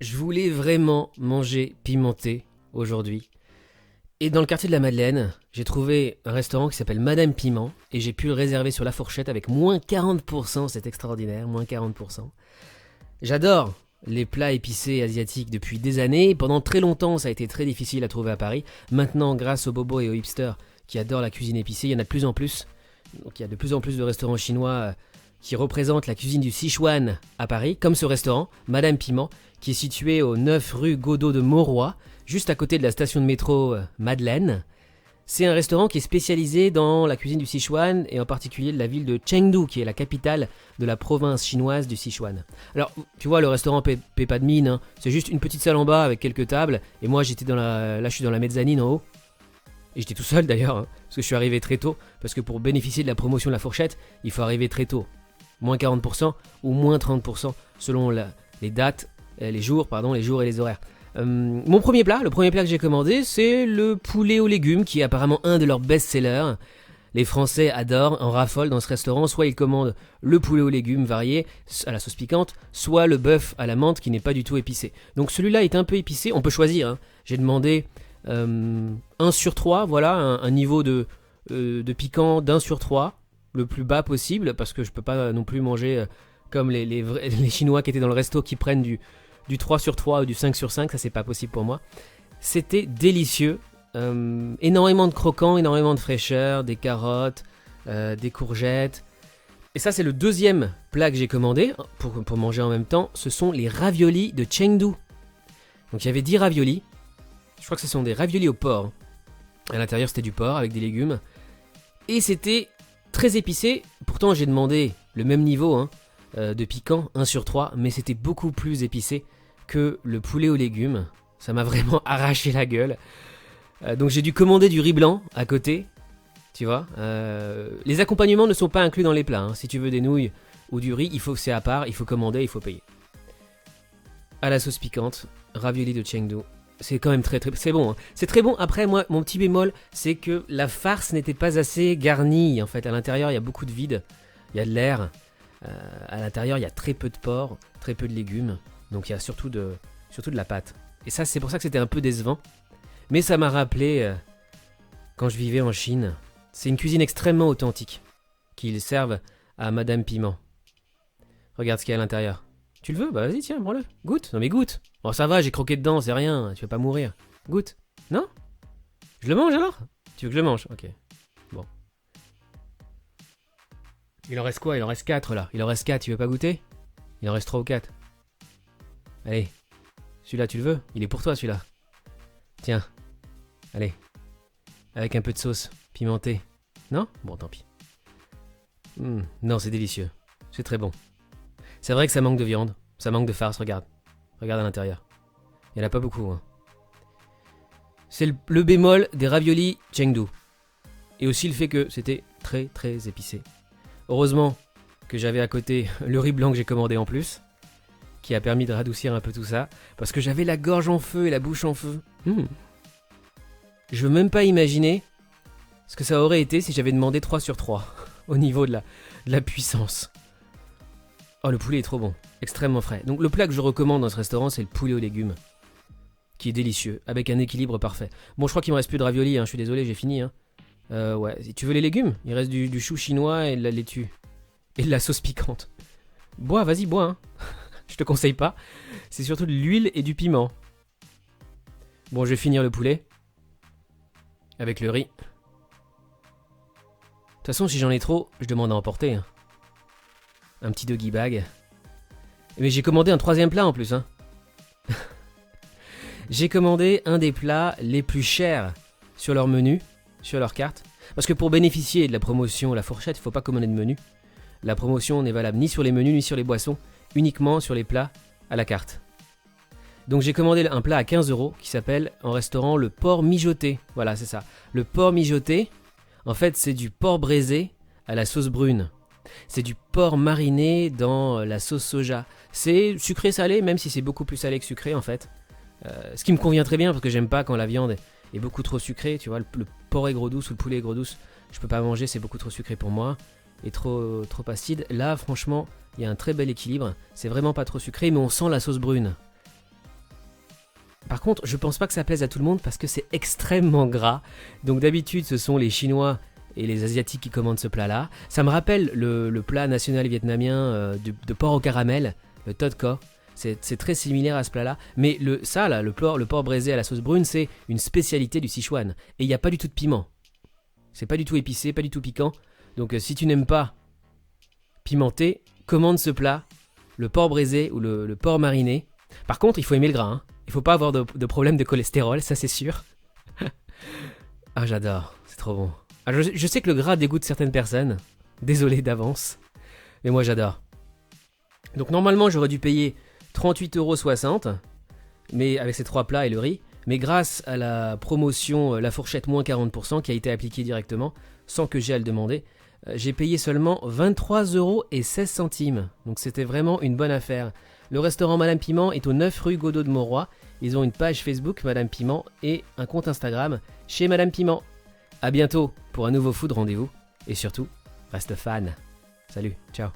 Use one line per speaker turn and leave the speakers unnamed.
Je voulais vraiment manger pimenté aujourd'hui. Et dans le quartier de la Madeleine, j'ai trouvé un restaurant qui s'appelle Madame Piment et j'ai pu le réserver sur la fourchette avec moins 40%, c'est extraordinaire, moins 40%. J'adore les plats épicés asiatiques depuis des années. Pendant très longtemps, ça a été très difficile à trouver à Paris. Maintenant, grâce aux bobos et aux hipsters qui adorent la cuisine épicée, il y en a de plus en plus. Donc il y a de plus en plus de restaurants chinois qui représentent la cuisine du Sichuan à Paris, comme ce restaurant, Madame Piment, qui est situé au 9 rue Godot de Mauroy, juste à côté de la station de métro Madeleine. C'est un restaurant qui est spécialisé dans la cuisine du Sichuan et en particulier de la ville de Chengdu, qui est la capitale de la province chinoise du Sichuan. Alors, tu vois, le restaurant paie pas de mine, hein. C'est juste une petite salle en bas avec quelques tables. Et moi, là, je suis dans la mezzanine en haut. Et j'étais tout seul d'ailleurs, hein, parce que je suis arrivé très tôt. Parce que pour bénéficier de la promotion de la fourchette, il faut arriver très tôt. Moins 40% ou moins 30% selon les dates, les jours et les horaires. Le premier plat que j'ai commandé, c'est le poulet aux légumes, qui est apparemment un de leurs best-sellers. Les Français adorent, en raffolent dans ce restaurant. Soit ils commandent le poulet aux légumes varié à la sauce piquante, soit le bœuf à la menthe qui n'est pas du tout épicé. Donc celui-là est un peu épicé, on peut choisir, hein. J'ai demandé 1 sur 3, voilà, un niveau de piquant d'1 sur 3, le plus bas possible, parce que je peux pas non plus manger comme les Chinois qui étaient dans le resto qui prennent du 3 sur 3 ou du 5 sur 5, ça c'est pas possible pour moi. C'était délicieux, énormément de croquants, énormément de fraîcheur, des carottes, des courgettes. Et ça c'est le deuxième plat que j'ai commandé pour manger en même temps, ce sont les raviolis de Chengdu. Donc il y avait 10 raviolis, je crois que ce sont des raviolis au porc. À l'intérieur c'était du porc avec des légumes. Et c'était très épicé, pourtant j'ai demandé le même niveau de piquant, 1 sur 3, mais c'était beaucoup plus épicé que le poulet aux légumes. Ça m'a vraiment arraché la gueule. Donc j'ai dû commander du riz blanc à côté, tu vois. Les accompagnements ne sont pas inclus dans les plats, hein. Si tu veux des nouilles ou du riz, c'est à part, il faut commander, il faut payer. À la sauce piquante, ravioli de Chengdu. C'est quand même c'est bon, hein. C'est très bon. Après, moi, mon petit bémol, c'est que la farce n'était pas assez garnie. En fait, à l'intérieur, il y a beaucoup de vide. Il y a de l'air. À l'intérieur, il y a très peu de porc, très peu de légumes. Donc, il y a surtout de la pâte. Et ça, c'est pour ça que c'était un peu décevant. Mais ça m'a rappelé quand je vivais en Chine. C'est une cuisine extrêmement authentique qu'ils servent à Madame Piment. Regarde ce qu'il y a à l'intérieur. Tu le veux? Bah vas-y, tiens, prends-le. Goûte. Non mais goûte. Bon, ça va, j'ai croqué dedans, c'est rien. Tu vas pas mourir. Goûte. Non? Je le mange alors? Tu veux que je le mange? Ok. Bon. Il en reste quoi? Il en reste 4 là. Il en reste 4, tu veux pas goûter? Il en reste 3 ou 4. Allez. Celui-là, tu le veux? Il est pour toi celui-là. Tiens. Allez. Avec un peu de sauce pimentée. Non? Bon, tant pis. Non, c'est délicieux. C'est très bon. C'est vrai que ça manque de viande. Ça manque de farce, regarde. Regarde à l'intérieur. Il n'y en a pas beaucoup, hein. C'est le bémol des raviolis Chengdu. Et aussi le fait que c'était très très épicé. Heureusement que j'avais à côté le riz blanc que j'ai commandé en plus, qui a permis de radoucir un peu tout ça, parce que j'avais la gorge en feu et la bouche en feu. Je veux même pas imaginer ce que ça aurait été si j'avais demandé 3 sur 3 au niveau de la puissance. Oh, le poulet est trop bon, extrêmement frais. Donc le plat que je recommande dans ce restaurant, c'est le poulet aux légumes, qui est délicieux, avec un équilibre parfait. Bon, je crois qu'il me reste plus de raviolis, hein. Je suis désolé, j'ai fini. Ouais, si tu veux les légumes, il reste du chou chinois et de la laitue. Et de la sauce piquante. Bois, vas-y, bois, hein. Je te conseille pas. C'est surtout de l'huile et du piment. Bon, je vais finir le poulet. Avec le riz. De toute façon, si j'en ai trop, je demande à emporter, hein. Un petit doggy bag. Mais j'ai commandé un 3e plat en plus, hein. J'ai commandé un des plats les plus chers sur leur menu, sur leur carte. Parce que pour bénéficier de la promotion La Fourchette, il ne faut pas commander de menu. La promotion n'est valable ni sur les menus ni sur les boissons, uniquement sur les plats à la carte. Donc j'ai commandé un plat à 15 € qui s'appelle en restaurant le porc mijoté. Voilà, c'est ça. Le porc mijoté, en fait, c'est du porc braisé à la sauce brune. C'est du porc mariné dans la sauce soja. C'est sucré-salé, même si c'est beaucoup plus salé que sucré en fait. Ce qui me convient très bien parce que j'aime pas quand la viande est beaucoup trop sucrée. Tu vois, le porc aigre douce ou le poulet aigre douce, je peux pas manger, c'est beaucoup trop sucré pour moi. Et trop acide. Là, franchement, il y a un très bel équilibre. C'est vraiment pas trop sucré, mais on sent la sauce brune. Par contre, je pense pas que ça plaise à tout le monde parce que c'est extrêmement gras. Donc d'habitude, ce sont les Chinois et les Asiatiques qui commandent ce plat-là. Ça me rappelle le plat national vietnamien de porc au caramel, le Tot Co. C'est très similaire à ce plat-là. Mais le porc braisé à la sauce brune, c'est une spécialité du Sichuan. Et il n'y a pas du tout de piment. C'est pas du tout épicé, pas du tout piquant. Donc si tu n'aimes pas pimenté, commande ce plat, le porc braisé ou le porc mariné. Par contre, il faut aimer le gras. Il faut pas avoir de problème de cholestérol, ça c'est sûr. Ah, j'adore, c'est trop bon. Alors, je sais que le gras dégoûte certaines personnes. Désolé d'avance. Mais moi j'adore. Donc normalement j'aurais dû payer 38,60€, mais avec ces 3 plats et le riz. Mais grâce à la promotion La Fourchette moins 40% qui a été appliquée directement, sans que j'aie à le demander, j'ai payé seulement 23,16€. Donc c'était vraiment une bonne affaire. Le restaurant Madame Piment est au 9 rue Godot de Mauroy. Ils ont une page Facebook Madame Piment et un compte Instagram chez Madame Piment. A bientôt pour un nouveau food rendez-vous. Et surtout, reste fan. Salut, ciao.